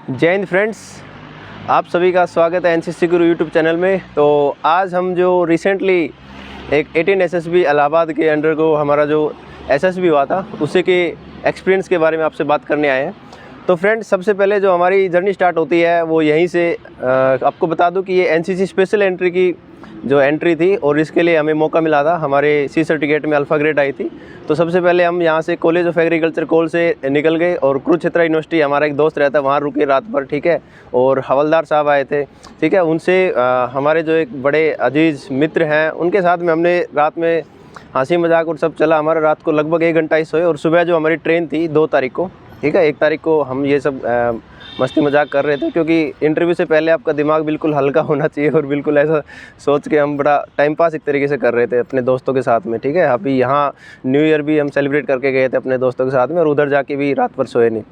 जय हिंद फ्रेंड्स, आप सभी का स्वागत है एनसीसी गुरु यूट्यूब चैनल में। तो आज हम जो रिसेंटली एक 18 एसएसबी इलाहाबाद के अंडर को हमारा जो एसएसबी हुआ था उसी के एक्सपीरियंस के बारे में आपसे बात करने आए हैं। तो फ्रेंड्स, सबसे पहले जो हमारी जर्नी स्टार्ट होती है वो यहीं से आपको बता दूं कि ये एनसीसी स्पेशल एंट्री की जो एंट्री थी और इसके लिए हमें मौका मिला था। हमारे सी सर्टिफिकेट में अल्फ़ा ग्रेड आई थी। तो सबसे पहले हम यहाँ से कॉलेज ऑफ एग्रीकल्चर कोल से निकल गए और कुरुक्षेत्र यूनिवर्सिटी, हमारा एक दोस्त रहता है वहाँ रुके रात भर, ठीक है। और हवलदार साहब आए थे, ठीक है। उनसे हमारे जो एक बड़े अजीज़ मित्र हैं उनके साथ में हमने रात में हंसी मजाक और सब चला हमारा। रात को लगभग 1 घंटा ही सोए और सुबह जो हमारी ट्रेन थी 2 तारीख को, ठीक है, 1 तारीख को हम ये सब मस्ती मजाक कर रहे थे, क्योंकि इंटरव्यू से पहले आपका दिमाग बिल्कुल हल्का होना चाहिए और बिल्कुल ऐसा सोच के हम बड़ा टाइम पास एक तरीके से कर रहे थे अपने दोस्तों के साथ में, ठीक है। अभी यहाँ न्यू ईयर भी हम सेलिब्रेट करके गए थे अपने दोस्तों के साथ में और उधर जाके भी रात भर सोए नहीं।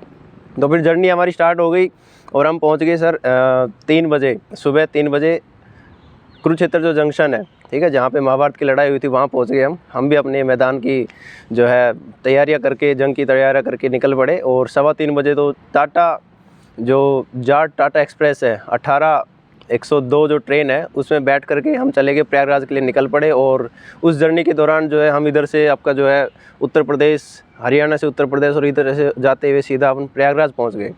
तो फिर जर्नी हमारी स्टार्ट हो गई और हम पहुँच गए सर 3 बजे, सुबह 3 बजे कुरुक्षेत्र जो जंक्शन है, ठीक है, जहाँ पे महाभारत की लड़ाई हुई थी, वहाँ पहुँच गए हम भी अपने मैदान की जो है तैयारियाँ करके, जंग की तैयारियाँ करके निकल पड़े। और 3:15 बजे तो टाटा जो जाट टाटा एक्सप्रेस है 18102 जो ट्रेन है उसमें बैठ करके हम चले गए प्रयागराज के लिए निकल पड़े। और उस जर्नी के दौरान जो है हम इधर से आपका जो है उत्तर प्रदेश, हरियाणा से उत्तर प्रदेश और इधर से जाते हुए सीधा अपन प्रयागराज पहुँच गए।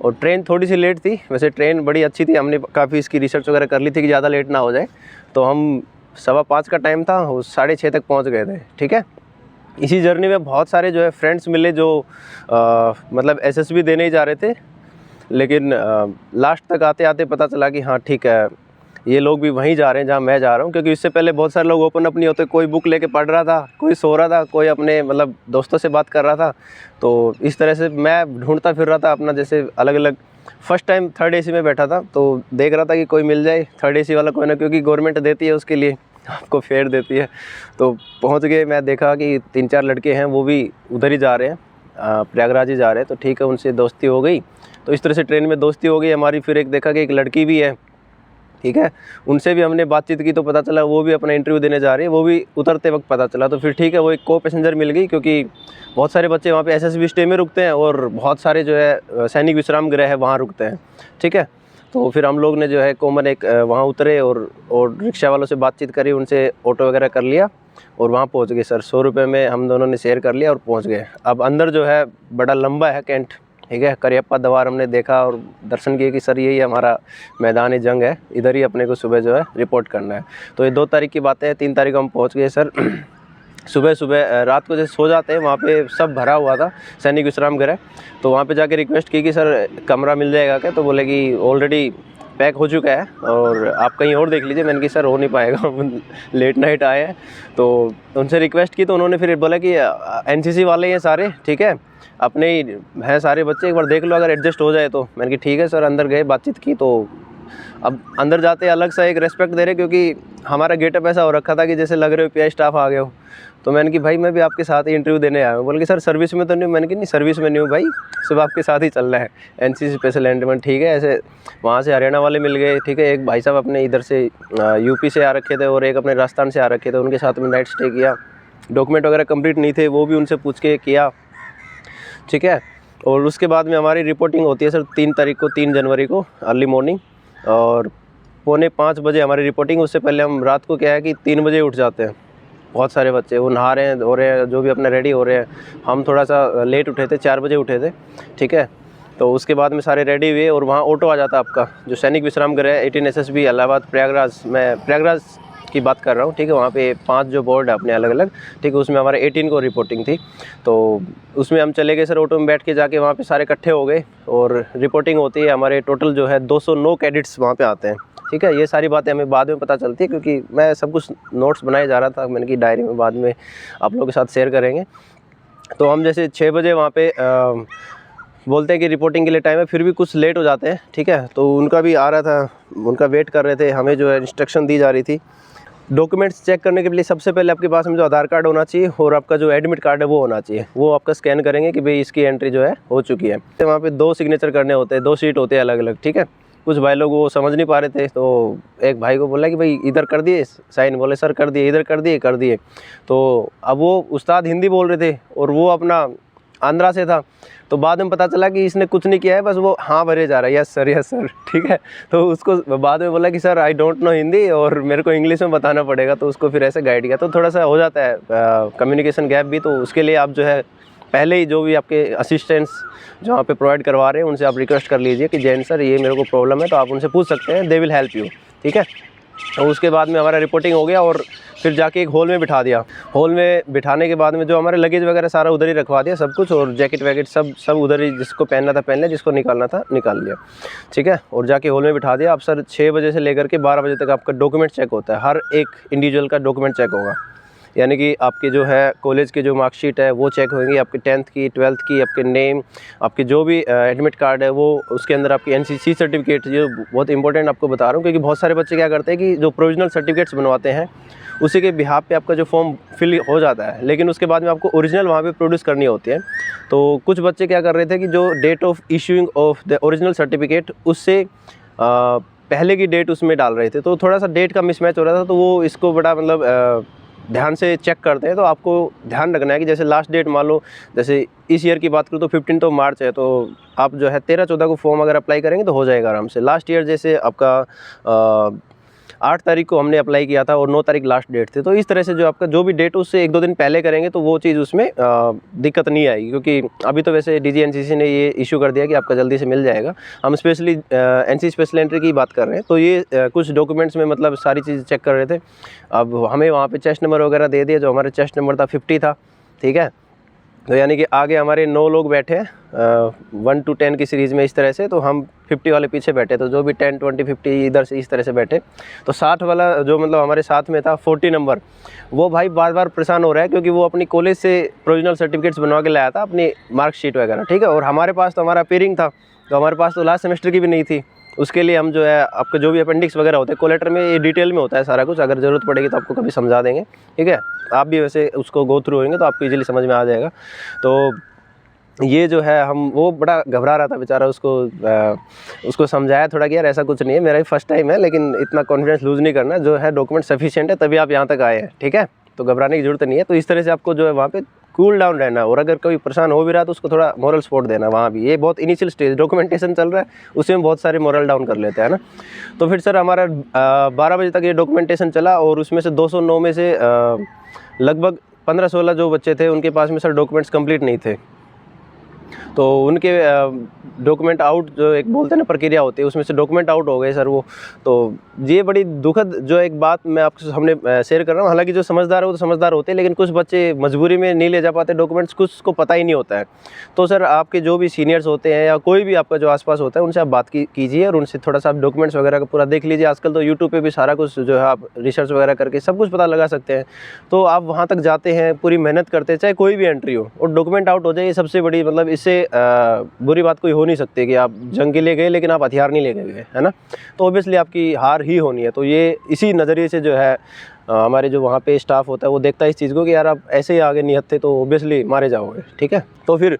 और ट्रेन थोड़ी सी लेट थी, वैसे ट्रेन बड़ी अच्छी थी, हमने काफ़ी इसकी रिसर्च वगैरह कर ली थी कि ज़्यादा लेट ना हो जाए। तो हम 5:15 का टाइम था, 6:30 तक पहुंच गए थे, ठीक है। इसी जर्नी में बहुत सारे जो है फ्रेंड्स मिले जो मतलब एसएसबी देने ही जा रहे थे, लेकिन लास्ट तक आते आते पता चला कि हाँ ठीक है, ये लोग भी वहीं जा रहे हैं जहाँ मैं जा रहा हूँ। क्योंकि इससे पहले बहुत सारे लोग ओपन अप नहीं होते, कोई बुक लेके पढ़ रहा था, कोई सो रहा था, कोई अपने मतलब दोस्तों से बात कर रहा था। तो इस तरह से मैं ढूंढता फिर रहा था अपना, जैसे अलग अलग। फर्स्ट टाइम 3rd AC में बैठा था तो देख रहा था कि कोई मिल जाए 3rd AC वाला कोई ना, क्योंकि गवर्नमेंट देती है उसके लिए, आपको फेयर देती है। तो पहुंच गए, मैं देखा कि 3-4 लड़के हैं वो भी उधर ही जा रहे हैं, प्रयागराज ही जा रहे हैं। तो ठीक है, उनसे दोस्ती हो गई। तो इस तरह से ट्रेन में दोस्ती हो गई हमारी। फिर एक देखा कि एक लड़की भी है, ठीक है, उनसे भी हमने बातचीत की तो पता चला वो भी अपना इंटरव्यू देने जा रही है, वो भी उतरते वक्त पता चला। तो फिर ठीक है, वो एक को पैसेंजर मिल गई, क्योंकि बहुत सारे बच्चे वहाँ पे एसएसबी स्टे में रुकते हैं और बहुत सारे जो है सैनिक विश्राम गृह है वहाँ रुकते हैं, ठीक है। तो फिर हम लोग ने जो है कॉमन एक वहाँ उतरे और रिक्शा वालों से बातचीत करी, उनसे ऑटो वगैरह कर लिया और वहाँ पहुँच गए सर। 100 रुपये में हम दोनों ने शेयर कर लिया और पहुँच गए। अब अंदर जो है बड़ा लंबा है कैंट, ठीक है, करियप्पा द्वार हमने देखा और दर्शन किए कि सर यही हमारा मैदान जंग है, इधर ही अपने को सुबह जो है रिपोर्ट करना है। तो ये 2 तारीख की बात है। 3 तारीख को हम पहुँच गए सर। सुबह सुबह रात को जैसे सो जाते हैं वहाँ पे सब भरा हुआ था सैनिक विश्राम गृह। तो वहाँ पे जाके रिक्वेस्ट की कि सर कमरा मिल जाएगा क्या? तो बोले कि ऑलरेडी पैक हो चुका है और आप कहीं और देख लीजिए। मैंने कि सर हो नहीं पाएगा, लेट नाइट आए हैं। तो उनसे रिक्वेस्ट की तो उन्होंने फिर बोला कि एनसीसी वाले हैं सारे, ठीक है, अपने ही हैं सारे बच्चे, एक बार देख लो अगर एडजस्ट हो जाए तो। मैंने कि ठीक है सर। अंदर गए, बातचीत की। तो अब अंदर जाते अलग सा एक रेस्पेक्ट दे रहे, क्योंकि हमारा गेटअप ऐसा हो रखा था कि जैसे लग रहे हो पीआई स्टाफ आ गए हो। तो मैंने कि भाई मैं भी आपके साथ ही इंटरव्यू देने आया हूँ। बोले कि सर सर्विस में तो नहीं हूँ। मैंने कि नहीं सर्विस में नहीं हूँ भाई, सब आपके साथ ही चल रहा है, एनसीसी स्पेशल एंट्री, ठीक है। ऐसे वहाँ से हरियाणा वाले मिल गए, ठीक है। एक भाई साहब अपने इधर से यूपी से आ रखे थे और एक अपने राजस्थान से आ रखे थे, उनके साथ में नाइट स्टे किया। डॉक्यूमेंट वगैरह कंप्लीट नहीं थे, वो भी उनसे पूछ के किया, ठीक है। और उसके बाद में हमारी रिपोर्टिंग होती है सर 3 तारीख को, 3 जनवरी को अर्ली मॉर्निंग, और 4:45 बजे हमारी रिपोर्टिंग। उससे पहले हम रात को क्या है कि 3 बजे उठ जाते हैं। बहुत सारे बच्चे वो नहा रहे हैं, धो रहे हैं, जो भी अपने रेडी हो रहे हैं। हम थोड़ा सा लेट उठे थे, 4 बजे उठे थे, ठीक है। तो उसके बाद में सारे रेडी हुए और वहाँ ऑटो आ जाता आपका, जो सैनिक विश्राम गृह 18 एसएसबी इलाहाबाद प्रयागराज, मैं प्रयागराज की बात कर रहा हूँ, ठीक है। वहाँ पे 5 जो बोर्ड है अपने अलग अलग, ठीक है, उसमें हमारे 18 को रिपोर्टिंग थी। तो उसमें हम चले गए सर, ऑटो में बैठ के जाके वहाँ पे सारे इकट्ठे हो गए और रिपोर्टिंग होती है। हमारे टोटल जो है 209 कैडेट्स वहाँ पे आते हैं, ठीक है। ये सारी बातें हमें बाद में पता चलती है, क्योंकि मैं सब कुछ नोट्स बनाए जा रहा था। मैंने कि डायरी में बाद में आप लोगों के साथ शेयर करेंगे। तो हम जैसे 6 बजे वहाँ पे बोलते हैं कि रिपोर्टिंग के लिए टाइम है, फिर भी कुछ लेट हो जाते हैं, ठीक है। तो उनका भी आ रहा था, उनका वेट कर रहे थे, हमें जो है इंस्ट्रक्शन दी जा रही थी। डॉक्यूमेंट्स चेक करने के लिए सबसे पहले आपके पास में जो आधार कार्ड होना चाहिए और आपका जो एडमिट कार्ड है वो होना चाहिए। वो आपका स्कैन करेंगे कि भाई इसकी एंट्री जो है हो चुकी है। तो वहाँ पे 2 सिग्नेचर करने होते हैं, 2 शीट होते हैं अलग अलग, ठीक है। कुछ भाई लोग वो समझ नहीं पा रहे थे, तो एक भाई को बोला कि भाई इधर कर दिए साइन, बोले सर कर दिए, इधर कर दिए, कर दिए। तो अब वो उस्ताद हिंदी बोल रहे थे और वो अपना आंध्रा से था। तो बाद में पता चला कि इसने कुछ नहीं किया है, बस वो हाँ भरे जा रहा है, यस सर, ठीक है। तो उसको बाद में बोला कि sir I don't know Hindi और मेरे को इंग्लिश में बताना पड़ेगा, तो उसको फिर ऐसे गाइड किया। तो थोड़ा सा हो जाता है कम्युनिकेशन गैप भी, तो उसके लिए आप जो है पहले ही जो भी आपके असिस्टेंट्स जो वहाँ पे प्रोवाइड करवा रहे हैं उनसे आप रिक्वेस्ट कर लीजिए कि जैन सर ये मेरे को प्रॉब्लम है, तो आप उनसे पूछ सकते हैं, दे विल हेल्प यू, ठीक है। और उसके बाद में हमारा रिपोर्टिंग हो गया और फिर जाके एक हॉल में बिठा दिया। हॉल में बिठाने के बाद में जो हमारे लगेज वगैरह सारा उधर ही रखवा दिया सब कुछ, और जैकेट वैकेट सब उधर ही, जिसको पहनना था पहन लिया, जिसको निकालना था निकाल लिया, ठीक है। और जाके हॉल में बिठा दिया। अब सर 6 बजे से लेकर के 12 बजे तक आपका डॉक्यूमेंट चेक होता है, हर एक इंडिविजुअल का डॉक्यूमेंट चेक होगा। यानी कि आपके जो है कॉलेज की जो मार्कशीट है वो चेक होंगी, आपके 10th की 12th की, आपके नेम, आपके जो भी एडमिट कार्ड है वो, उसके अंदर आपकी NCC सर्टिफिकेट, जो बहुत इंपॉर्टेंट आपको बता रहा हूँ, क्योंकि बहुत सारे बच्चे क्या करते हैं कि जो प्रोविजनल सर्टिफिकेट्स बनवाते हैं उसी के बिहाफ पे आपका जो फॉर्म फिल हो जाता है, लेकिन उसके बाद में आपको ओरिजिनल वहाँ पे प्रोड्यूस करनी होती है। तो कुछ बच्चे क्या कर रहे थे कि जो date of issuing of the original certificate उससे पहले की डेट उसमें डाल रहे थे, तो थोड़ा सा डेट का मिसमैच हो रहा था। तो वो इसको बड़ा मतलब ध्यान से चेक करते हैं। तो आपको ध्यान रखना है कि जैसे लास्ट डेट मान लो, जैसे इस ईयर की बात करूँ तो 15 मार्च है, तो आप जो है 13-14 को फॉर्म अगर अप्लाई करेंगे तो हो जाएगा आराम से। लास्ट ईयर जैसे आपका 8 तारीख को हमने अप्लाई किया था और 9 तारीख लास्ट डेट थी, तो इस तरह से जो आपका जो भी डेट उससे 1-2 दिन पहले करेंगे तो वो चीज़ उसमें दिक्कत नहीं आएगी। क्योंकि अभी तो वैसे DG NCC ने ये इशू कर दिया कि आपका जल्दी से मिल जाएगा। हम स्पेशली NC स्पेशल एंट्री की बात कर रहे हैं, तो ये कुछ डॉक्यूमेंट्स में मतलब सारी चीज़ चेक कर रहे थे। अब हमें वहाँ पे चेस्ट नंबर वगैरह दे दिया, जो हमारा चेस्ट नंबर था 50 था, ठीक है। तो यानी कि आगे हमारे 9 लोग बैठे हैं 1 to 10 की सीरीज़ में इस तरह से, तो हम 50 वाले पीछे बैठे, तो जो भी 10, 20, 50 इधर से इस तरह से बैठे। तो 60 वाला जो मतलब हमारे साथ में था 40 नंबर, वो भाई बार बार परेशान हो रहा है, क्योंकि वो अपनी कॉलेज से प्रोविजनल सर्टिफिकेट्स बनवा के लाया था, अपनी मार्कशीट वगैरह, ठीक है। और हमारे पास तो हमारा पेयरिंग था, तो हमारे पास तो लास्ट सेमेस्टर की भी नहीं थी। उसके लिए हम जो है आपका जो भी अपेंडिक्स वगैरह होते हैं, कोल लेटर में ये डिटेल में होता है सारा कुछ, अगर ज़रूरत पड़ेगी तो आपको कभी समझा देंगे, ठीक है। आप भी वैसे उसको गो थ्रू होंगे तो आपको इजीली समझ में आ जाएगा। तो ये जो है हम, वो बड़ा घबरा रहा था बेचारा, उसको समझाया थोड़ा कि यार ऐसा कुछ नहीं है, मेरा ही फर्स्ट टाइम है, लेकिन इतना कॉन्फिडेंस लूज़ नहीं करना, जो है डॉक्यूमेंट सफिशिएंट है तभी आप यहाँ तक आए हैं, ठीक है। तो घबराने की ज़रूरत नहीं है। तो इस तरह से आपको जो है वहाँ पे कूल डाउन रहना, और अगर कोई परेशान हो भी रहा है तो उसको थोड़ा मोरल सपोर्ट देना वहाँ भी। ये बहुत इनिशियल स्टेज डॉक्यूमेंटेशन चल रहा है, उसमें बहुत सारे मोरल डाउन कर लेते हैं ना। तो फिर सर हमारा 12 बजे तक ये डॉक्यूमेंटेशन चला, और उसमें से 209 में से लगभग 15-16 जो बच्चे थे उनके पास में सर डॉक्यूमेंट्स कंप्लीट नहीं थे। तो उनके डॉक्यूमेंट आउट, जो एक बोलते हैं ना प्रक्रिया होती है, उसमें से डॉक्यूमेंट आउट हो गए सर वो। तो ये बड़ी दुखद जो एक बात मैं आपके सामने शेयर कर रहा हूँ। हालांकि जो समझदार है वो तो समझदार होते हैं, लेकिन कुछ बच्चे मजबूरी में नहीं ले जा पाते डॉक्यूमेंट्स, कुछ को पता ही नहीं होता है। तो सर आपके जो भी सीनियर्स होते हैं या कोई भी आपका जो आसपास होता है, उनसे आप बात कीजिए और उनसे थोड़ा सा आप डॉक्यूमेंट्स वगैरह का पूरा देख लीजिए। आजकल तो यूट्यूब पे भी सारा कुछ जो है आप रिसर्च वगैरह करके सब कुछ पता लगा सकते हैं। तो आप वहाँ तक जाते हैं, पूरी मेहनत करते हैं, चाहे कोई भी एंट्री हो, और डॉक्यूमेंट आउट हो जाए, ये सबसे बड़ी मतलब इससे बुरी बात कोई हो नहीं सकती कि आप जंग के लिए गए लेकिन आप हथियार नहीं लेके गए, है ना। तो ऑब्वियसली आपकी हार ही होनी है। तो ये इसी नज़रिए से जो है हमारे जो वहाँ पे स्टाफ होता है वो देखता है इस चीज़ को कि यार आप ऐसे ही आगे नियत थे तो ऑब्वियसली मारे जाओगे, ठीक है। तो फिर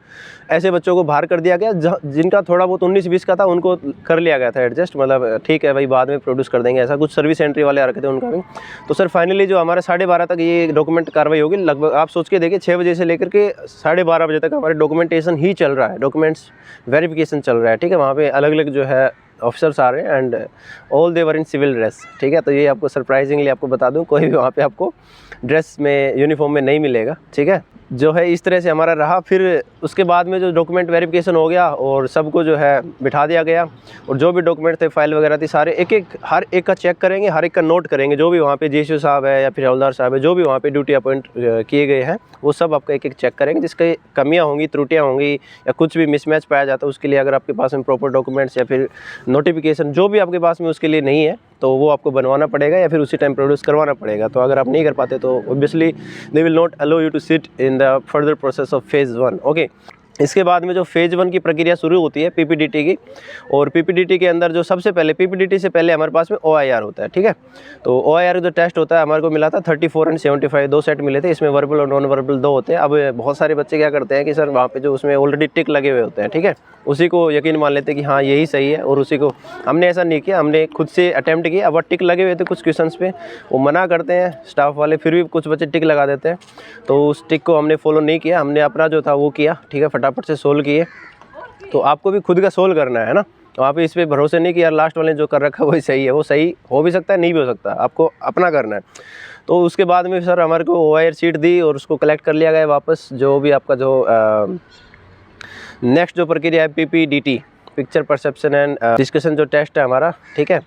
ऐसे बच्चों को बाहर कर दिया गया, जिनका थोड़ा बहुत 19-20 का था उनको कर लिया गया था एडजस्ट, मतलब ठीक है भाई बाद में प्रोड्यूस कर देंगे, ऐसा कुछ सर्विस एंट्री वाले आ रखे थे उनका भी। तो सर फाइनली जो हमारे 12:30 तक ये डॉक्यूमेंट कार्रवाई होगी। लगभग आप सोच के देखिए 6 बजे से लेकर के 12:30 बजे तक हमारे डॉक्यूमेंटेशन ही चल रहा है, डॉक्यूमेंट्स वेरिफिकेशन चल रहा है, ठीक है। वहाँ पे अलग अलग जो है ऑफिसर्स आ रहे हैं and all they were in civil dress, ठीक है। तो ये आपको सरप्राइजिंगली आपको बता दूं, कोई भी वहाँ पे आपको ड्रेस में, यूनिफॉर्म में नहीं मिलेगा, ठीक है। जो है इस तरह से हमारा रहा। फिर उसके बाद में जो डॉक्यूमेंट वेरिफिकेशन हो गया और सबको जो है बिठा दिया गया, और जो भी डॉक्यूमेंट थे, फाइल वगैरह थी, सारे हर एक का चेक करेंगे, हर एक का नोट करेंगे। जो भी वहाँ पे GSU साहब है या फिर हवलदार साहब है, जो भी वहाँ पे ड्यूटी अपॉइंट किए गए हैं, वो सब आपका एक चेक करेंगे। जिसके कमियाँ होंगी, त्रुटियाँ होंगी या कुछ भी मिसमैच पाया जाता है, उसके लिए अगर आपके पास में प्रॉपर डॉक्यूमेंट्स या फिर नोटिफिकेशन जो भी आपके पास में उसके लिए नहीं है, तो वो आपको बनवाना पड़ेगा या फिर उसी टाइम प्रोड्यूस करवाना पड़ेगा। तो अगर आप नहीं कर पाते तो obviously they will not allow you to sit in the further process of phase 1, okay. इसके बाद में जो फेज़ 1 की प्रक्रिया शुरू होती है पीपीडीटी की, और पीपीडीटी के अंदर जो सबसे पहले पीपीडीटी से पहले हमारे पास में ओआईआर होता है, ठीक है। तो ओआईआर जो टेस्ट होता है हमारे को मिला था 34 और 75, 2 सेट मिले थे। इसमें वर्बल और नॉन वर्बल 2 होते हैं। अब बहुत सारे बच्चे क्या करते हैं कि सर वहाँ पे जो उसमें ऑलरेडी टिक लगे हुए होते हैं, ठीक है, उसी को यकीन मान लेते हैं कि हाँ यही सही है, और उसी को हमने ऐसा नहीं किया, हमने खुद से अटैम्प्ट किया। अब टिक लगे हुए थे कुछ क्वेश्चंस पे, वो मना करते हैं स्टाफ वाले, फिर भी कुछ बच्चे टिक लगा देते हैं, तो उस टिक को हमने फॉलो नहीं किया, हमने अपना जो था वो किया, ठीक है, फटाफट से सोल्व किए। तो आपको भी खुद का सोल्व करना है ना, तो आप इस पे भरोसे नहीं कि यार लास्ट वाले ने जो कर रखा है वही सही है। वो सही हो भी सकता है, नहीं भी हो सकता, आपको अपना करना है। तो उसके बाद में सर हमारे को ओआईआर शीट दी और उसको कलेक्ट कर लिया गया वापस। जो भी आपका जो नेक्स्ट जो प्रक्रिया है PPDT, picture perception and discussion जो टेस्ट है हमारा, ठीक है,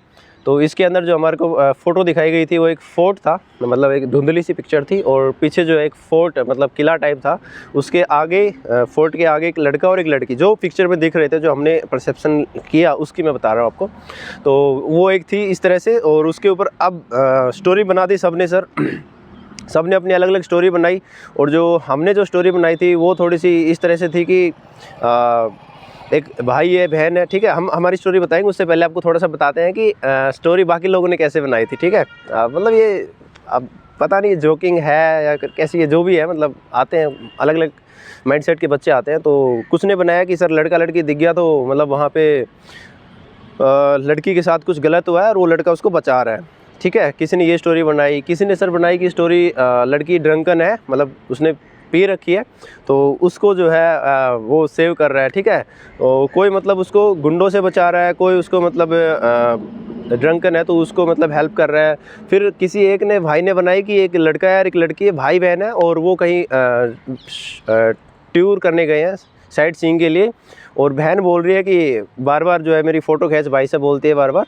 तो इसके अंदर जो हमारे को फ़ोटो दिखाई गई थी वो एक फोर्ट था, मतलब एक धुंधली सी पिक्चर थी, और पीछे जो एक फोर्ट मतलब किला टाइप था, उसके आगे फोर्ट के आगे एक लड़का और एक लड़की जो पिक्चर में दिख रहे थे, जो हमने परसेप्शन किया उसकी मैं बता रहा हूँ आपको। तो वो एक थी इस तरह से, और उसके ऊपर अब स्टोरी बना दी सबने सर, सबने अपनी अलग अलग स्टोरी बनाई। और जो हमने जो स्टोरी बनाई थी वो थोड़ी सी इस तरह से थी कि एक भाई है, बहन है, ठीक है। हम हमारी स्टोरी बताएंगे, उससे पहले आपको थोड़ा सा बताते हैं कि स्टोरी बाकी लोगों ने कैसे बनाई थी, ठीक है। मतलब ये अब पता नहीं जोकिंग है या कैसी है, जो भी है, मतलब आते हैं अलग अलग माइंडसेट के बच्चे आते हैं। तो कुछ ने बनाया कि सर लड़का लड़की दिख गया, तो मतलब वहाँ पे लड़की के साथ कुछ गलत हुआ है और वो लड़का उसको बचा रहा है, ठीक है। किसी ने ये स्टोरी बनाई, किसी ने सर बनाई कि स्टोरी लड़की ड्रंकन है, मतलब उसने पी रखी है, तो उसको जो है वो सेव कर रहा है, ठीक है। कोई मतलब उसको गुंडों से बचा रहा है, कोई उसको मतलब ड्रंकन है तो उसको मतलब हेल्प कर रहा है। फिर किसी एक ने भाई ने बनाई कि एक लड़का है और एक लड़की है, भाई बहन है, और वो कहीं टूर करने गए हैं साइट सीइंग के लिए, और बहन बोल रही है कि बार बार जो है मेरी फ़ोटो खींच, भाई से बोलती है बार बार।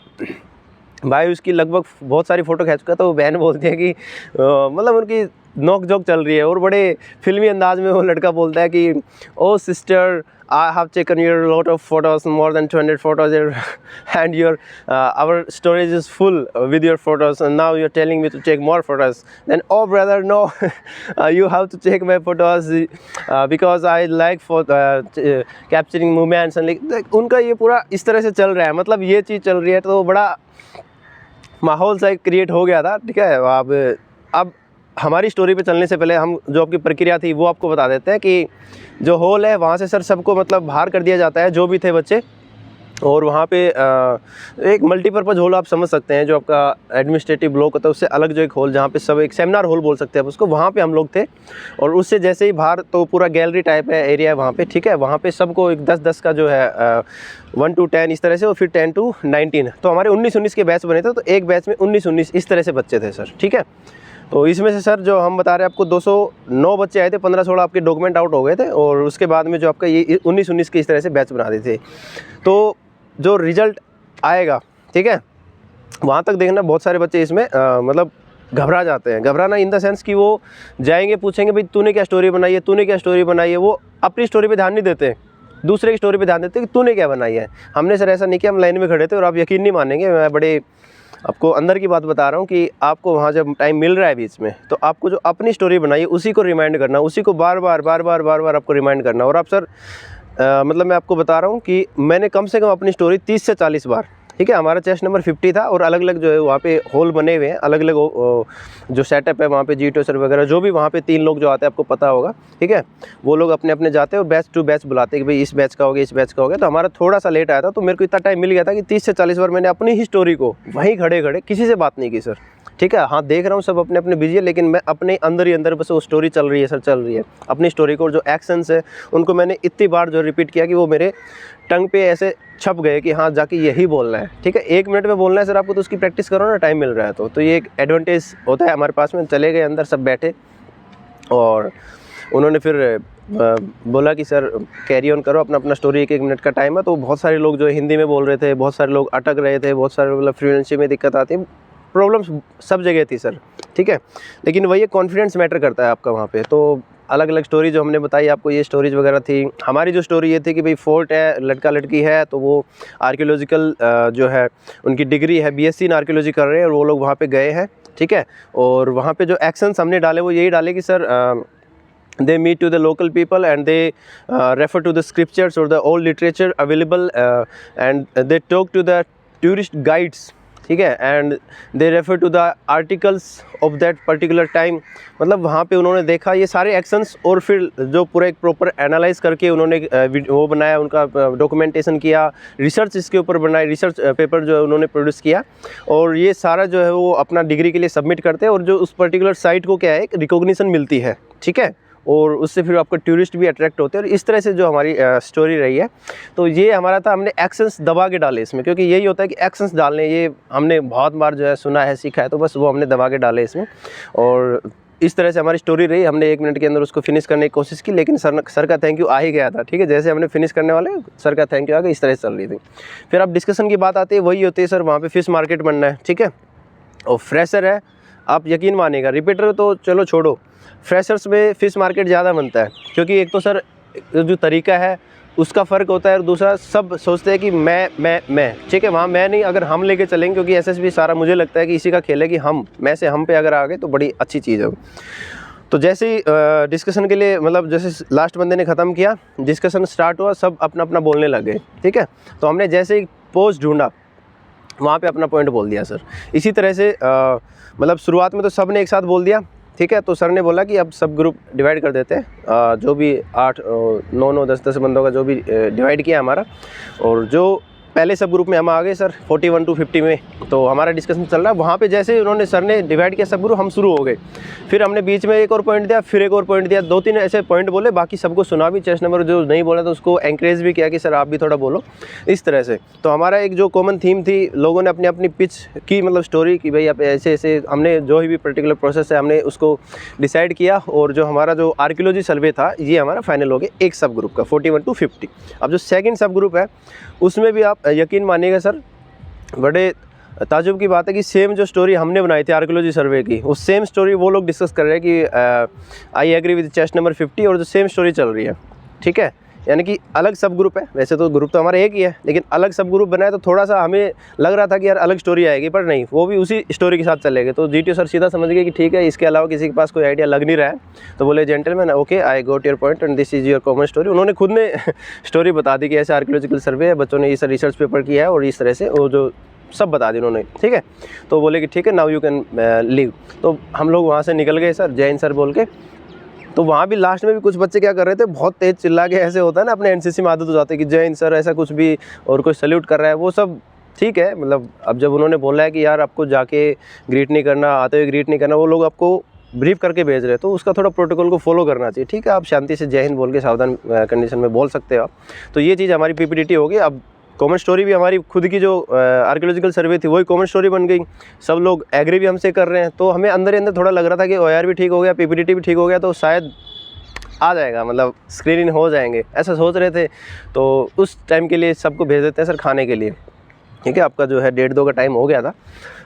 भाई उसकी लगभग बहुत सारी फ़ोटो खींच चुका, तो वो बहन बोलती है कि मतलब उनकी नोक झोंक चल रही है, और बड़े फिल्मी अंदाज में वो लड़का बोलता है कि oh sister, I have taken your lot of photos, more than 200 photos, and your hour storage is full with your photos, and now you are telling me to take more photos. Then oh brother no, you have to take my photos because I like for capturing moments and उनका ये पूरा इस तरह से चल रहा है, मतलब ये चीज़ चल रही है। तो बड़ा माहौल सा क्रिएट हो गया था, ठीक है। अब हमारी स्टोरी पे चलने से पहले हम जो आपकी प्रक्रिया थी वो आपको बता देते हैं कि जो हॉल है वहाँ से सर सबको मतलब बाहर कर दिया जाता है जो भी थे बच्चे, और वहाँ पे एक मल्टीपर्पज़ हॉल आप समझ सकते हैं, जो आपका एडमिनिस्ट्रेटिव ब्लॉक होता है उससे अलग जो एक हॉल, जहाँ पे सब एक सेमिनार हॉल बोल सकते हैं उसको, वहाँ पे हम लोग थे। और उससे जैसे ही बाहर तो पूरा गैलरी टाइप है एरिया है वहाँ पे, ठीक है। वहाँ पे सबको एक 10-10 का जो है 1 to 10 इस तरह से, और फिर 10 to 19, तो हमारे 19-19 के बैच बने थे, तो एक बैच में 19-19 इस तरह से बच्चे थे सर, ठीक है। तो इसमें से सर जो हम बता रहे हैं आपको 209 बच्चे आए थे, 15-16 आपके डॉक्यूमेंट आउट हो गए थे, और उसके बाद में जो आपका ये 19-19 की इस तरह से बैच बना दी थी। तो जो रिज़ल्ट आएगा, ठीक है, वहाँ तक देखना, बहुत सारे बच्चे इसमें मतलब घबरा जाते हैं। घबराना इन द सेंस कि वो जाएंगे पूछेंगे भाई तूने क्या स्टोरी बनाई है, तूने क्या स्टोरी बनाई है। वो अपनी स्टोरी पे ध्यान नहीं देते, दूसरे की स्टोरी पे ध्यान देते कि तूने क्या बनाई है। हमने सर ऐसा नहीं किया, हम लाइन में खड़े थे, और आप यकीन नहीं मानेंगे, मैं बड़े आपको अंदर की बात बता रहा हूँ कि आपको वहाँ जब टाइम मिल रहा है बीच में, तो आपको जो अपनी स्टोरी बनाई है उसी को रिमाइंड करना, उसी को बार बार आपको रिमाइंड करना। और आप सर मतलब मैं आपको बता रहा हूँ कि मैंने कम से कम अपनी स्टोरी 30 से 40 बार, ठीक है। हमारा चेस्ट नंबर 50 था, और अलग अलग जो है वहाँ पे हॉल बने हुए हैं, अलग अलग जो सेटअप है वहाँ पे, जी2 सर वगैरह जो भी वहाँ पे 3 लोग जो आते हैं आपको पता होगा, ठीक है। वो लोग अपने अपने जाते हैं और बैच टू बैच बुलाते हैं कि भाई इस बैच का हो गया, इस बैच का हो गया। तो हमारा थोड़ा सा लेट आया था, तो मेरे को इतना टाइम मिल गया था कि 30 से 40 बार मैंने अपनी ही स्टोरी को वहीं खड़े खड़े, किसी से बात नहीं की सर, ठीक है। हाँ देख रहा हूँ सब अपने अपने बिजी है, लेकिन मैं अपने अंदर ही अंदर बस वो स्टोरी चल रही है सर, चल रही है अपनी स्टोरी को। और जो एक्शंस है उनको मैंने इतनी बार जो रिपीट किया कि वो मेरे टंग पे ऐसे छप गए कि हाँ जाके यही बोलना है, ठीक है। 1 मिनट में बोलना है सर आपको, तो उसकी प्रैक्टिस करो ना, टाइम मिल रहा है तो ये एक एडवांटेज होता है हमारे पास में। चले गए अंदर, सब बैठे, और उन्होंने फिर बोला कि सर कैरी ऑन करो अपना अपना स्टोरी, 1-1 मिनट का टाइम है। तो बहुत सारे लोग जो हिंदी में बोल रहे थे, बहुत सारे लोग अटक रहे थे, बहुत सारे मतलब फ्लुएंसी में दिक्कत आती है, प्रॉब्लम्स सब जगह थी सर, ठीक है। लेकिन वही कॉन्फिडेंस मैटर करता है आपका वहाँ पे। तो अलग अलग स्टोरी जो हमने बताई आपको, ये स्टोरीज वगैरह थी। हमारी जो स्टोरी ये थी कि भाई फोर्ट है, लड़का लड़की है, तो वो आर्कियोलॉजिकल जो है उनकी डिग्री है, BSc इन आर्कियोलॉजी कर रहे हैं, और वो लोग वहाँ पे गए हैं, ठीक है। और वहाँ पे जो एक्शंस हमने डाले वो यही डाले कि sir they meet to the local people and they refer to the scriptures or the old literature available and they talk to the tourist guides, ठीक है, and they refer to the articles of that particular time. मतलब वहाँ पे उन्होंने देखा ये सारे actions और फिर जो पूरा एक प्रॉपर एनालाइज करके उन्होंने वो बनाया, उनका डॉक्यूमेंटेशन किया, रिसर्च इसके ऊपर बनाई, रिसर्च पेपर जो है उन्होंने प्रोड्यूस किया और ये सारा जो है वो अपना डिग्री के लिए सबमिट करते हैं और जो उस पर्टिकुलर साइट को क्या है एक रिकॉग्निशन मिलती है, ठीक है, और उससे फिर आपका टूरिस्ट भी अट्रैक्ट होते हैं। और इस तरह से जो हमारी स्टोरी रही है, तो ये हमारा था, हमने एक्शंस दबा के डाले इसमें, क्योंकि यही होता है कि एक्शंस डालने, ये हमने बहुत बार जो है सुना है, सीखा है, तो बस वो हमने दबा के डाले इसमें। और इस तरह से हमारी स्टोरी रही। हमने 1 मिनट के अंदर उसको फिनिश करने की कोशिश की, लेकिन सर का थैंक यू आ ही गया था, ठीक है। जैसे हमने फिनिश करने वाले सर का थैंक यू आ गया, इस तरह से चल रही थी। फिर अब डिस्कशन की बात आती है, वही होती है सर, वहाँ पर फ़िश मार्केट बनना है, ठीक है, और फ्रेशर है, आप यकीन मानिएगा, रिपीटर तो चलो छोड़ो, फ्रेशर्स में फ़िश मार्केट ज़्यादा बनता है, क्योंकि एक तो सर जो तरीका है उसका फ़र्क होता है और दूसरा सब सोचते हैं कि मैं, ठीक है, वहाँ मैं नहीं, अगर हम लेके चलेंगे, क्योंकि एसएसबी सारा मुझे लगता है कि इसी का खेल है कि मैं से हम पे अगर आ गए तो बड़ी अच्छी चीज़ है। तो जैसे ही डिस्कशन के लिए, मतलब जैसे लास्ट बंदे ने ख़त्म किया, डिस्कशन स्टार्ट हुआ, सब अपना अपना बोलने लग गए, ठीक है। तो हमने जैसे ही पोज ढूंढा वहाँ पे अपना पॉइंट बोल दिया सर। इसी तरह से मतलब शुरुआत में तो सब ने एक साथ बोल दिया, ठीक है। तो सर ने बोला कि अब सब ग्रुप डिवाइड कर देते हैं, जो भी 8, 9, 10 बंदों का जो भी डिवाइड किया हमारा, और जो पहले सब ग्रुप में हम आ गए सर 41 to 50 में। तो हमारा डिस्कशन चल रहा है वहाँ पे, जैसे उन्होंने सर ने डिवाइड किया सब ग्रुप, हम शुरू हो गए। फिर हमने बीच में एक और पॉइंट दिया, फिर एक और पॉइंट दिया, 2-3 ऐसे पॉइंट बोले, बाकी सबको सुना भी, चेस्ट नंबर जो नहीं बोला तो उसको एंकरेज भी किया कि सर आप भी थोड़ा बोलो, इस तरह से। तो हमारा एक जो कॉमन थीम थी, लोगों ने अपनी अपनी पिच की, मतलब स्टोरी की, भाई आप ऐसे ऐसे, हमने जो भी पर्टिकुलर प्रोसेस है हमने उसको डिसाइड किया। और जो हमारा जो आर्कियोलॉजी सर्वे था, ये हमारा फाइनल हो गया एक सब ग्रुप का 41 to 50। अब जो सेकेंड सब ग्रुप है उसमें भी आप यकीन मानिएगा सर, बड़े ताजुब की बात है कि सेम जो स्टोरी हमने बनाई थी आर्कियोलॉजी सर्वे की, उस सेम स्टोरी वो लोग डिस्कस कर रहे हैं कि I agree with chest number 50, और जो सेम स्टोरी चल रही है, ठीक है। यानी कि अलग सब ग्रुप है, वैसे तो ग्रुप तो हमारा एक ही है, लेकिन अलग सब ग्रुप बनाया तो थोड़ा सा हमें लग रहा था कि यार अलग स्टोरी आएगी, पर नहीं, वो भी उसी स्टोरी के साथ चलेंगे। तो जीटीओ सर सीधा समझ गए कि ठीक है, इसके अलावा किसी के पास कोई आइडिया लग नहीं रहा है। तो बोले gentleman, okay, I got your point and this is your common story. उन्होंने खुद ने स्टोरी बता दी कि ऐसे आर्कियोलॉजिकल सर्वे है, बच्चों ने इस रिसर्च पेपर किया है और इस तरह से वो जो सब बता दी उन्होंने, ठीक है। तो बोले कि ठीक है, नाउ यू कैन लीव। तो हम लोग वहाँ से निकल गए सर, जय हिंद सर बोल के। तो वहाँ भी लास्ट में भी कुछ बच्चे क्या कर रहे थे, बहुत तेज़ चिल्ला के, ऐसे होता है ना अपने एनसीसी में आदत हो जाती है कि जय हिंद सर ऐसा कुछ भी, और कोई सल्यूट कर रहा है, वो सब ठीक है। मतलब अब जब उन्होंने बोला है कि यार आपको जाके ग्रीट नहीं करना, आते हुए ग्रीट नहीं करना, वो लोग आपको ब्रीफ करके भेज रहे हैं, तो उसका थोड़ा प्रोटोकॉल को फॉलो करना चाहिए, ठीक है। आप शांति से जय हिंद बोल के सावधान कंडीशन में बोल सकते हो आप। तो ये चीज़ हमारी पीपीटीटी होगी। अब कॉमन स्टोरी भी हमारी खुद की जो आर्कियोलॉजिकल सर्वे थी वही कॉमन स्टोरी बन गई, सब लोग एग्री भी हमसे कर रहे हैं। तो हमें अंदर ही अंदर थोड़ा लग रहा था कि ओआर भी ठीक हो गया, पीपीटीटी भी ठीक हो गया, तो शायद आ जाएगा, मतलब स्क्रीन इन हो जाएंगे, ऐसा सोच रहे थे। तो उस टाइम के लिए सबको भेज देते हैं सर खाने के लिए, ठीक है। आपका जो है 1:30-2 का टाइम हो गया था।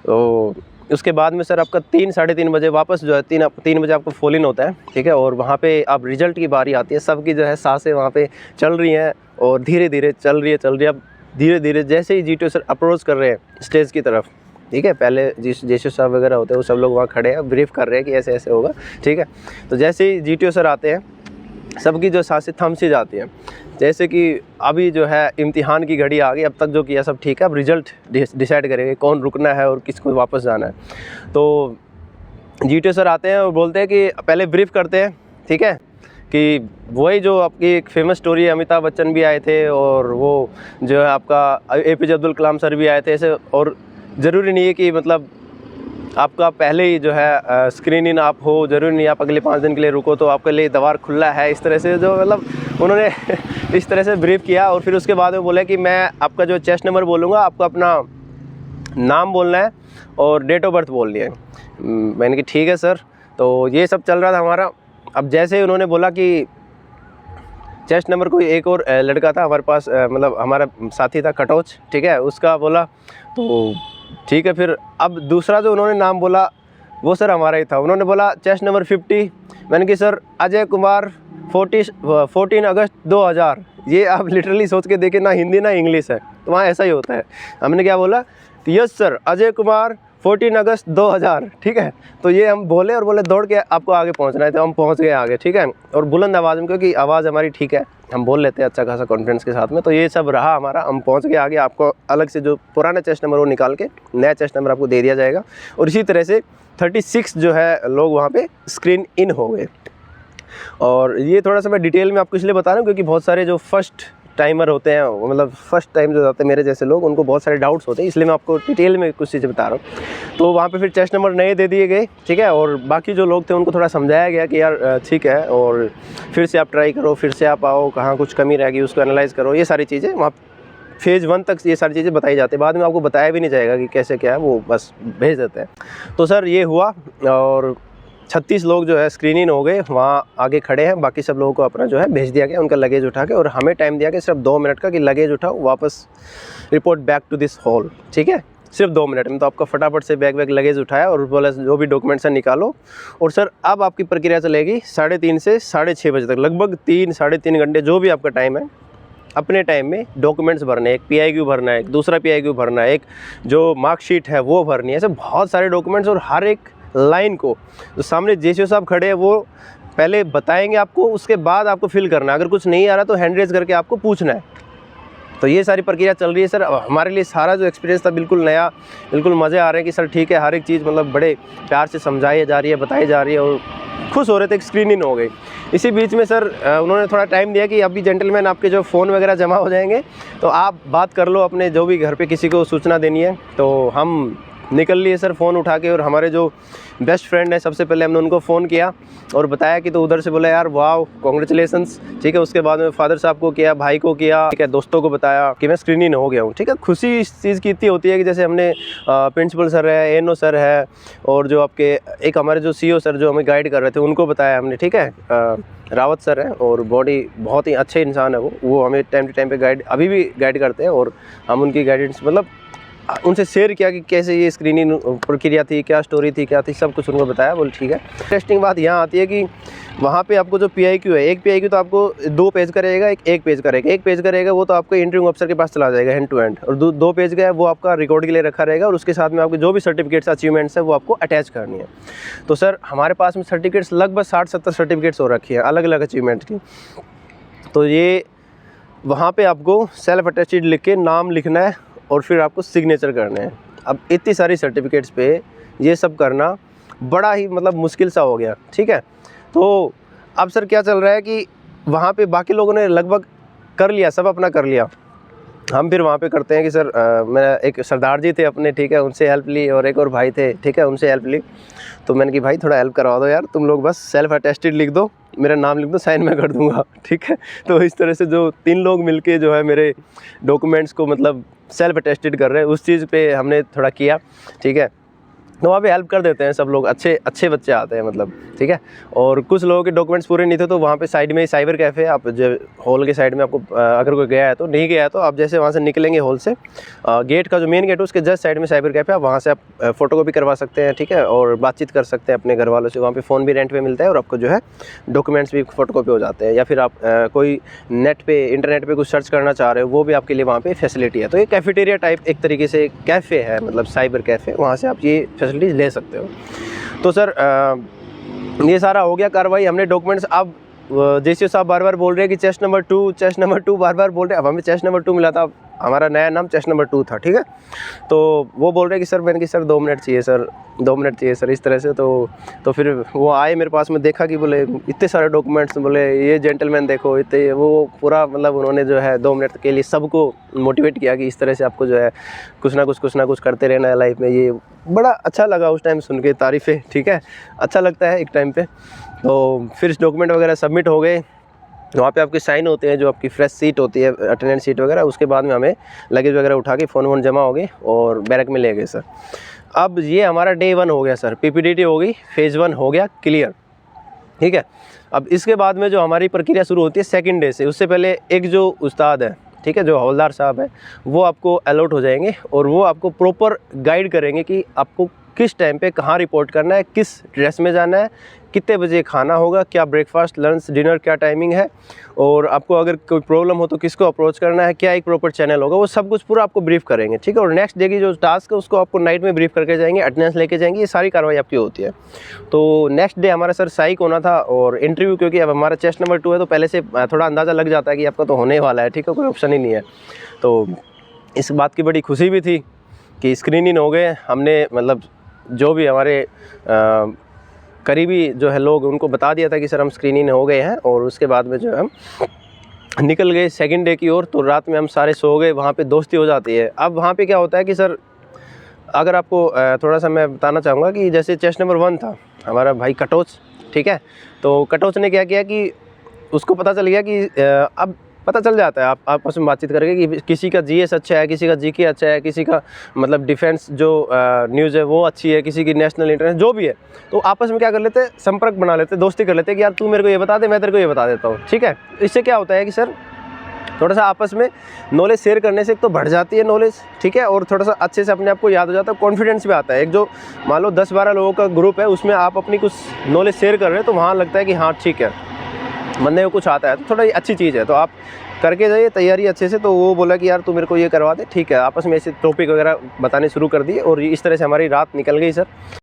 तो उसके बाद में सर आपका 3, 3:30 बजे वापस जो है 3 बजे आपको फॉल इन होता है, ठीक है। और वहाँ पे आप रिजल्ट की बारी आती है, सबकी जो है सांसें वहाँ पे चल रही हैं और धीरे धीरे चल रही है। अब धीरे धीरे जैसे ही जीटीओ सर अप्रोच कर रहे हैं स्टेज की तरफ, ठीक है, पहले जेशो साहब वगैरह होते हैं वो सब लोग वहाँ खड़े हैं, ब्रीफ कर रहे हैं कि ऐसे ऐसे होगा, ठीक है। तो जैसे ही जीटीओ सर आते हैं, सबकी जो सांसें थम सी जाती हैं, जैसे कि अभी जो है इम्तिहान की घड़ी आ गई, अब तक जो किया सब ठीक है, अब रिज़ल्ट डिसाइड करेंगे कौन रुकना है और किसको वापस जाना है। तो जीटीओ सर आते हैं और बोलते हैं कि पहले ब्रीफ करते हैं, ठीक है, कि वही जो आपकी एक फेमस स्टोरी है, अमिताभ बच्चन भी आए थे और वो जो है आपका एपीजे अब्दुल कलाम सर भी आए थे ऐसे। और ज़रूरी नहीं है कि मतलब आपका पहले ही जो है स्क्रीन इन आप हो, ज़रूरी नहीं आप अगले 5 दिन के लिए रुको तो आपके लिए द्वार खुला है, इस तरह से जो मतलब उन्होंने इस तरह से ब्रीफ किया। और फिर उसके बाद में बोला कि मैं आपका जो चेस्ट नंबर बोलूँगा, आपको अपना नाम बोलना है और डेट ऑफ बर्थ बोलनी है। मैंने कि ठीक है सर। तो ये सब चल रहा था हमारा। अब जैसे ही उन्होंने बोला कि चेस्ट नंबर कोई एक और लड़का था हमारे पास, मतलब हमारा साथी था कटोच, ठीक है, उसका बोला तो ठीक है। फिर अब दूसरा जो उन्होंने नाम बोला वो सर हमारा ही था। उन्होंने बोला चेस्ट नंबर 50। मैंने कि सर अजय कुमार 14 अगस्त 2000। ये आप लिटरली सोच के देखें, ना हिंदी ना इंग्लिश है, तो वहाँ ऐसा ही होता है। हमने क्या बोला कि यस सर, अजय कुमार 14 अगस्त 2000, ठीक है। तो ये हम बोले और बोले दौड़ के आपको आगे पहुंचना है, तो हम पहुंच गए आगे, ठीक है। और बुलंद आवाज़ में, क्योंकि आवाज़ हमारी ठीक है, हम बोल लेते हैं अच्छा खासा कॉन्फिडेंस के साथ में। तो ये सब रहा हमारा, हम पहुंच गए आगे। आपको अलग से जो पुराना चेस्ट नंबर वो निकाल के नया चेस्ट नंबर आपको दे दिया जाएगा। और इसी तरह से 36 जो है लोग वहाँ पे स्क्रीन इन हो गए। और ये थोड़ा सा मैं डिटेल में आपको इसलिए बता रहा हूँ क्योंकि बहुत सारे जो फर्स्ट टाइमर होते हैं, मतलब फर्स्ट टाइम जो जाते हैं मेरे जैसे लोग, उनको बहुत सारे डाउट्स होते हैं, इसलिए मैं आपको डिटेल में कुछ चीज़ें बता रहा हूँ। तो वहाँ पे फिर चेस्ट नंबर नए दे दिए गए, ठीक है। और बाकी जो लोग थे उनको थोड़ा समझाया गया कि यार ठीक है, और फिर से आप ट्राई करो, फिर से आप आओ, कहाँ कुछ कमी रह गई उसको एनालाइज़ करो, ये सारी चीज़ें वहाँ फेज़ 1 तक ये सारी चीज़ें बताई जाती है। बाद में आपको बताया भी नहीं जाएगा कि कैसे क्या है, वो बस भेज देते हैं। तो सर ये हुआ और 36 लोग जो है स्क्रीन इन हो गए, वहाँ आगे खड़े हैं। बाकी सब लोगों को अपना जो है भेज दिया गया, उनका लगेज उठा के, और हमें टाइम दिया गया सिर्फ 2 मिनट का कि लगेज उठाओ, वापस report back to this hall, ठीक है। सिर्फ 2 मिनट में। तो आपका फटाफट से बैग वैग लगेज उठाया और बोला जो भी डॉक्यूमेंट्स हैं निकालो। और सर अब आपकी प्रक्रिया चलेगी 3:30 से 6:30 बजे तक, लगभग 3 साढ़े 3 घंटे जो भी आपका टाइम है, अपने टाइम में डॉक्यूमेंट्स भरने, एक PIQ भरना है, एक दूसरा PIQ भरना है, एक जो मार्कशीट है वो भरनी है। ऐसे बहुत सारे डॉक्यूमेंट्स, और हर एक लाइन को जो सामने JCO साहब खड़े हैं वो पहले बताएंगे आपको, उसके बाद आपको फिल करना है। अगर कुछ नहीं आ रहा तो हैंड रेज करके आपको पूछना है। तो ये सारी प्रक्रिया चल रही है सर। हमारे लिए सारा जो एक्सपीरियंस था बिल्कुल नया, बिल्कुल मज़े आ रहे हैं कि सर ठीक है, हर एक चीज़ मतलब बड़े प्यार से समझाई जा रही है, बताई जा रही है, और खुश हो रहे थे कि स्क्रीन इन हो गई। इसी बीच में सर उन्होंने थोड़ा टाइम दिया कि अभी जेंटलमैन आपके जो फ़ोन वगैरह जमा हो जाएंगे, तो आप बात कर लो अपने जो भी घर पे किसी को सूचना देनी है। तो हम निकल लिए सर फ़ोन उठा के, और हमारे जो बेस्ट फ्रेंड है सबसे पहले हमने उनको फ़ोन किया और बताया कि, तो उधर से बोला यार वाह कॉन्ग्रेचुलेसन्स, ठीक है। उसके बाद में फादर साहब को किया, भाई को किया, ठीक है, दोस्तों को बताया कि मैं स्क्रीन इन हो गया हूँ, ठीक है। खुशी इस चीज़ की इतनी होती है कि जैसे हमने प्रिंसिपल सर है, ANO सर है, और जो आपके एक हमारे जो CO सर जो हमें गाइड कर रहे थे उनको बताया हमने, ठीक है। रावत सर है और बॉडी बहुत ही अच्छे इंसान है, वो हमें टाइम टू टाइम पे गाइड अभी भी गाइड करते हैं, और हम उनकी गाइडेंस मतलब उनसे शेयर किया कि कैसे ये स्क्रीनिंग प्रक्रिया थी, क्या स्टोरी थी, क्या थी, सब कुछ उनको बताया। बोल ठीक है। इंटरेस्टिंग बात यहाँ आती है कि वहाँ पे आपको जो PIQ है, एक PIQ तो आपको 2 पेज का रहेगा, एक पेज का रहेगा। एक पेज का रहेगा वो तो आपको इंटरव्यू अफसर के पास चला जाएगा हैंड टू हैंड, और 2 पेज का है वो आपका रिकॉर्ड के लिए रखा रहेगा, और उसके साथ में आपके जो भी सर्टिफिकेट्स अचीवमेंट्स है वो आपको अटैच करनी है। तो सर हमारे पास में सर्टिफिकेट्स लगभग 60-70 सर्टिफिकेट्स हो रखी है अलग अलग अचीवमेंट की। तो ये वहाँ पर आपको सेल्फ अटेस्टेड लिख के नाम लिखना है और फिर आपको सिग्नेचर करने हैं। अब इतनी सारी सर्टिफिकेट्स पे ये सब करना बड़ा ही मतलब मुश्किल सा हो गया, ठीक है। तो अब सर क्या चल रहा है कि वहाँ पे बाकी लोगों ने लगभग कर लिया, सब अपना कर लिया। हम फिर वहाँ पे करते हैं कि सर मेरा एक सरदार जी थे अपने, ठीक है, उनसे हेल्प ली, और एक और भाई थे, ठीक है, उनसे हेल्प ली। तो मैंने कि भाई थोड़ा हेल्प करवा दो यार, तुम लोग बस सेल्फ अटेस्टेड लिख दो, मेरा नाम लिख दो, साइन मैं कर दूंगा, ठीक है। तो इस तरह से जो 3 लोग मिलके जो है मेरे डॉक्यूमेंट्स को मतलब सेल्फ अटेस्टेड कर रहे हैं, उस चीज़ पे हमने थोड़ा किया, ठीक है। तो वहाँ पे हेल्प कर देते हैं सब लोग, अच्छे बच्चे आते हैं मतलब, ठीक है। और कुछ लोगों के डॉक्यूमेंट्स पूरे नहीं थे, तो वहाँ पे साइड में साइबर कैफ़े, आप जो हॉल के साइड में आपको अगर कोई गया है तो, नहीं गया है तो आप जैसे वहाँ से निकलेंगे हॉल से, गेट का जो मेन गेट है उसके जस्ट साइड में साइबर कैफ़े, आप वहाँ से आप फ़ोटोकॉपी करवा सकते हैं, ठीक है, और बातचीत कर सकते हैं अपने घर वालों से। वहाँ पे फ़ोन भी रेंट पे मिलता है, और आपको जो है डॉक्यूमेंट्स भी फ़ोटोकॉपी हो जाते हैं। या फिर आप कोई नेट पे इंटरनेट पे कुछ सर्च करना चाह रहे हो, वो भी आपके लिए वहाँ पे फैसिलिटी है। तो ये कैफेटेरिया टाइप एक तरीके से कैफ़े है, मतलब साइबर कैफ़े, वहाँ से आप ये फैसिलिटीज़ ले सकते हो। तो सर ये सारा हो गया कार्रवाई, हमने डॉक्यूमेंट्स। अब JCO साहब बार बार बोल रहे हैं कि चेस्ट नंबर 2 बार बार बोल रहे हैं। अब हमें चेस्ट नंबर 2 मिला था, हमारा नया नाम चेस्ट नंबर 2 था, ठीक है। तो वो बोल रहे हैं कि सर, मैंने कि सर 2 मिनट चाहिए सर, 2 मिनट चाहिए सर, इस तरह से। तो फिर वो आए मेरे पास में, देखा कि बोले इतने सारे डॉक्यूमेंट्स, बोले ये जेंटलमैन देखो इतने, वो पूरा मतलब उन्होंने जो है 2 मिनट के लिए सबको मोटिवेट किया कि इस तरह से आपको जो है कुछ ना कुछ करते रहना है लाइफ में। ये बड़ा अच्छा लगा उस टाइम सुन के तारीफ़ें, ठीक है, अच्छा लगता है एक टाइम पे। तो फिर डॉक्यूमेंट वगैरह सबमिट हो गए, वहाँ पे आपके साइन होते हैं, जो आपकी फ्रेश सीट होती है, अटेंडेंस सीट वगैरह। उसके बाद में हमें लगेज वगैरह उठा के फ़ोन जमा हो गए और बैरक में ले गए सर। अब ये हमारा डे 1 हो गया सर, PPDT हो गई, फेज़ 1 हो गया क्लियर, ठीक है। अब इसके बाद में जो हमारी प्रक्रिया शुरू होती है सेकंड डे से, उससे पहले एक जो उस्ताद है, ठीक है, जो हवलदार साहब है, वो आपको अलॉट हो जाएंगे और वो आपको प्रॉपर गाइड करेंगे कि आपको किस टाइम पे कहाँ रिपोर्ट करना है, किस ड्रेस में जाना है, कितने बजे खाना होगा, क्या ब्रेकफास्ट, लंच, डिनर क्या टाइमिंग है, और आपको अगर कोई प्रॉब्लम हो तो किसको अप्रोच करना है, क्या एक प्रॉपर चैनल होगा, वो सब कुछ पूरा आपको ब्रीफ करेंगे, ठीक है। और नेक्स्ट डे की जो टास्क है उसको आपको नाइट में ब्रीफ करके जाएंगे, अटेंडेंस लेके जाएंगे, ये सारी कार्रवाई आपकी होती है। तो नेक्स्ट डे हमारा सर साइक होना था और इंटरव्यू, क्योंकि अब हमारा चेस्ट नंबर 2 है तो पहले से थोड़ा अंदाज़ा लग जाता है कि आपका तो होने वाला है, ठीक है, कोई ऑप्शन ही नहीं है। तो इस बात की बड़ी खुशी भी थी कि स्क्रीनिंग हो गए। हमने मतलब जो भी हमारे करीबी जो है लोग, उनको बता दिया था कि सर हम स्क्रीनिंग हो गए हैं, और उसके बाद में जो है हम निकल गए सेकंड डे की ओर। तो रात में हम सारे सो गए, वहाँ पे दोस्ती हो जाती है। अब वहाँ पे क्या होता है कि सर, अगर आपको थोड़ा सा मैं बताना चाहूँगा कि जैसे चेस्ट नंबर 1 था हमारा भाई कटोच, ठीक है। तो कटोच ने क्या किया कि उसको पता चल गया कि अब पता चल जाता है आप आपस में बातचीत करके कि किसी का जीएस अच्छा है, किसी का जीके अच्छा है, किसी का मतलब डिफेंस जो न्यूज़ है वो अच्छी है, किसी की नेशनल इंटरनेशनल जो भी है। तो आपस में क्या कर लेते हैं, संपर्क बना लेते हैं, दोस्ती कर लेते हैं कि यार तू मेरे को ये बता दे, मैं तेरे को ये बता देता हूँ, ठीक है। इससे क्या होता है कि सर थोड़ा सा आपस में नॉलेज शेयर करने से एक तो बढ़ जाती है नॉलेज, ठीक है, और थोड़ा सा अच्छे से अपने आप को याद हो जाता है, कॉन्फिडेंस भी आता है। एक जो मान लो 10-12 लोगों का ग्रुप है, उसमें आप अपनी कुछ नॉलेज शेयर कर रहे हैं तो वहाँ लगता है कि हाँ ठीक है, बंदे को कुछ आता है, तो थोड़ा ये अच्छी चीज़ है। तो आप करके जाइए तैयारी अच्छे से। तो वो बोला कि यार तू मेरे को ये करवा दे, ठीक है। आपस में ऐसे टॉपिक वगैरह बताने शुरू कर दिए और इस तरह से हमारी रात निकल गई सर।